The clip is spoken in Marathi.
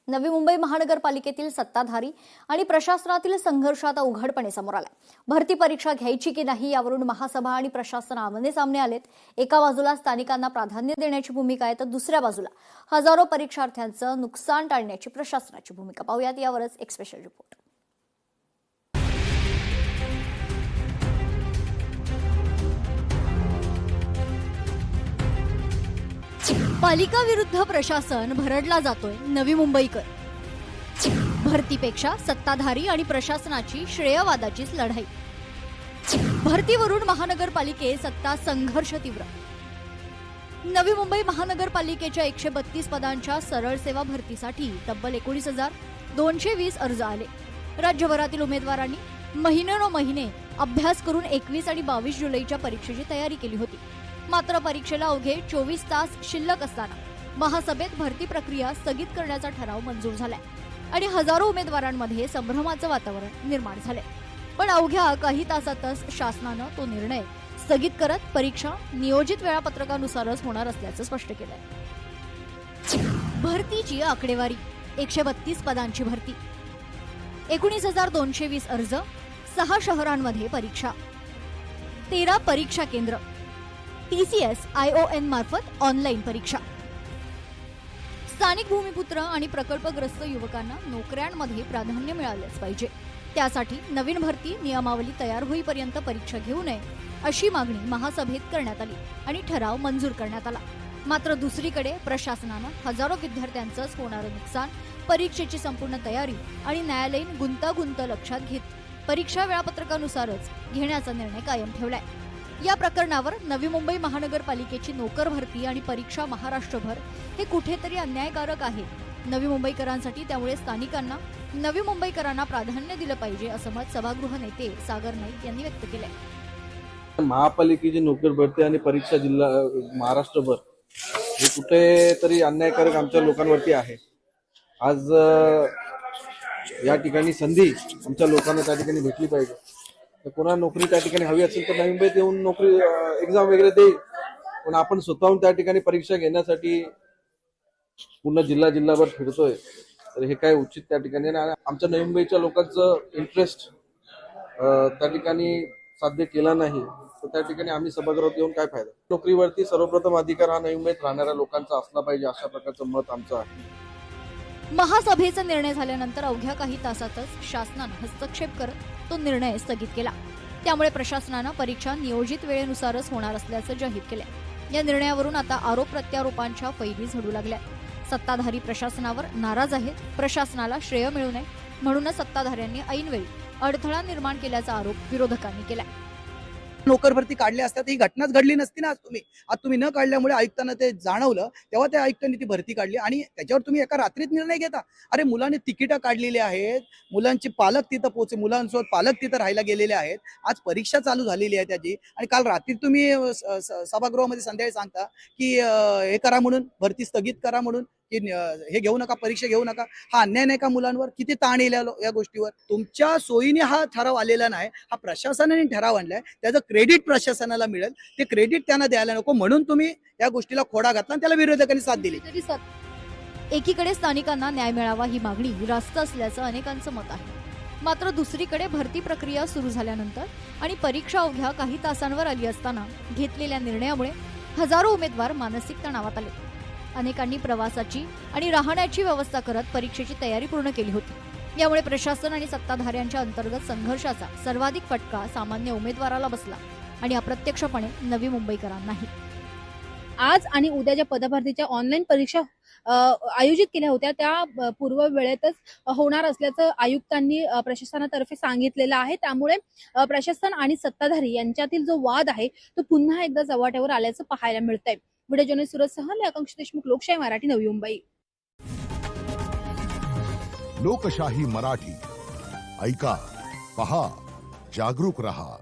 नवी मुंबई महानगरपालिकेतील सत्ताधारी आणि प्रशासनातील संघर्ष आता उघडपणे समोर आलाय। भरती परीक्षा घ्यायची की नाही यावरून महासभा आणि प्रशासन आमने सामने आलेत। एका बाजूला स्थानिकांना प्राधान्य देण्याची भूमिका आहे तर दुसऱ्या बाजूला हजारो परीक्षार्थ्यांचं नुकसान टाळण्याची प्रशासनाची भूमिका। पाहूयात यावरच एक स्पेशल रिपोर्ट। पालिका विरुद्ध प्रशासन भरडला जातोय नवी मुंबईकर। भरतीपेक्षा सत्ताधारी आणि प्रशासनाची श्रेयवादाचीच लढाई। भरतीवरून महानगरपालिकेत सत्ता संघर्ष तीव्र। नवी मुंबई महानगरपालिकेच्या 132 पदांच्या सरळ सेवा भरतीसाठी तब्बल 19,220 अर्ज आले। राज्यभरातील उमेदवारांनी महिने अभ्यास करून 21 आणि 22 जुलैच्या परीक्षेची तयारी केली होती। मात्र परीक्षेला अवघे 24 तास शिल्लक असताना महासभेत भरती प्रक्रिया स्थगित करण्याचा ठराव मंजूर झालाय आणि हजारो उमेदवारांमध्ये संभ्रमाचं वातावरण निर्माण झालंय। पण अवघ्या काही तासातच शासनानं तो निर्णय स्थगित करत परीक्षा नियोजित वेळापत्रकानुसारच होणार असल्याचं स्पष्ट केलंय। भरतीची आकडेवारी 132 पदांची भरती, 19,220 अर्ज, 6 शहरांमध्ये परीक्षा, 13 परीक्षा केंद्र, TCS ION मार्फत ऑनलाईन परीक्षा। स्थानिक भूमिपुत्र आणि प्रकल्पग्रस्त युवकांना नोकऱ्यांमध्ये प्राधान्य मिळालेच पाहिजे। त्यासाठी नवीन भरती नियमावली तयार होईपर्यंत परीक्षा घेऊ नये अशी मागणी महासभेत करण्यात आली आणि ठराव मंजूर करण्यात आला। मात्र दुसरीकडे प्रशासनानं हजारो विद्यार्थ्यांचंच होणारं नुकसान, परीक्षेची संपूर्ण तयारी आणि न्यायालयीन गुंतागुंत लक्षात घेत परीक्षा वेळापत्रकानुसारच घेण्याचा निर्णय कायम ठेवलाय। या प्रकरणावर नवी मुंबई महानगरपालिकेची नोकर भरती आणि परीक्षा महाराष्ट्रभर हे कुठेतरी अन्यायकारक आहे नवी मुंबईकरांसाठी। त्यामुळे स्थानिकांना नवी मुंबईकरांना प्राधान्य दिलं पाहिजे असं मत सभागृह नेते सागर नाईक यांनी व्यक्त केलंय। महापालिकेची नोकर भरती आणि परीक्षा जिल्हा महाराष्ट्रभर हे कुठेतरी अन्यायकारक आमच्या लोकांवरती आहे। आज या ठिकाणी संधी आमच्या लोकांना त्या ठिकाणी भेटली पाहिजे। कोणा नोकरी त्या ठिकाणी हवी असेल तर नवी मुंबईत येऊन नोकरी एक्झाम वगैरे देईल, पण आपण स्वतःहून त्या ठिकाणी परीक्षा घेण्यासाठी पूर्ण जिल्हाभर फिरतोय तर हे काय उचित त्या ठिकाणी नाही। आमच्या नवी मुंबईच्या लोकांचं इंटरेस्ट त्या ठिकाणी साध्य केला नाही तर त्या ठिकाणी आम्ही सभागृहात येऊन काय फायदा। नोकरीवरती सर्वप्रथम अधिकार हा नवी मुंबईत राहणाऱ्या लोकांचा असला पाहिजे अशा प्रकारचं मत आमचं आहे। महासभेचा निर्णय झाल्यानंतर अवघ्या काही तासातच शासनानं हस्तक्षेप करत तो निर्णय स्थगित केला। त्यामुळे प्रशासनानं परीक्षा नियोजित वेळेनुसारच होणार असल्याचं जाहीर केलंय। या निर्णयावरून आता आरोप प्रत्यारोपांच्या फैली झडू लागल्या। सत्ताधारी प्रशासनावर नाराज आहेत। प्रशासनाला श्रेय मिळू नये म्हणूनच सत्ताधाऱ्यांनी ऐनवेळी अडथळा निर्माण केल्याचा आरोप विरोधकांनी केलाय। नोकर भरती काढली असता ही घटनाच घडली नसती ना। आज तुम्ही न काढल्यामुळे आयुक्तांना ते जाणवलं, तेव्हा त्या आयुक्तांनी ती भरती काढली आणि त्याच्यावर तुम्ही एका रात्रीत निर्णय घेता। अरे मुलांनी तिकीटं काढलेली आहेत, मुलांचे पालक तिथं पोहोचे, मुलांसोबत पालक तिथं राहायला गेलेले आहेत। आज परीक्षा चालू झालेली आहे त्याची आणि काल रात्री तुम्ही सभागृहामध्ये संध्याकाळी सांगता की हे करा म्हणून, भरती स्थगित करा म्हणून, की हे घेऊ नका, परीक्षा घेऊ नका। हा अन्याय नाही का मुलांवर? किती ताण येईल या गोष्टीवर? तुमच्या सोयीने हा ठराव आलेला नाही, हा प्रशासनाने ठराव आणलाय। त्याचं क्रेडिट प्रशासनाला मिळेल, ते क्रेडिट त्यांना द्यायला नको म्हणून तुम्ही या गोष्टीला खोडा घातला आणि त्याला विरोधकांनी साथ दिली। एकीकडे स्थानिकांना न्याय मिळावा ही मागणी रास्त असल्याचं अनेकांचं मत आहे। मात्र दुसरीकडे भरती प्रक्रिया सुरू झाल्यानंतर आणि परीक्षा अवघ्या काही तासांवर आली असताना घेतलेल्या निर्णयामुळे हजारो उमेदवार मानसिक तणावात आले। अनेकांनी प्रवासाची आणि राहण्याची व्यवस्था करत परीक्षेची तयारी पूर्ण केली होती। यामुळे प्रशासन आणि सत्ताधाऱ्यांच्या अंतर्गत संघर्षाचा सर्वाधिक फटका सामान्य उमेदवाराला बसला आणि अप्रत्यक्षपणे नवी मुंबईकरांनाही। आज आणि उद्या ज्या पदभरतीच्या ऑनलाईन परीक्षा आयोजित केल्या होत्या त्या पूर्व वेळेतच होणार असल्याचं आयुक्तांनी प्रशासनातर्फे सांगितलेलं आहे। त्यामुळे प्रशासन आणि सत्ताधारी यांच्यातील जो वाद आहे तो पुन्हा एकदा चव्हाट्यावर आल्याचं पाहायला मिळतंय। व्हिडिओ जर्नलिस्ट सूरज सह मी आकांक्षा देशमुख, लोकशाही मराठी, नवी मुंबई। लोकशाही मराठी ऐका, पहा, जागरूक रहा।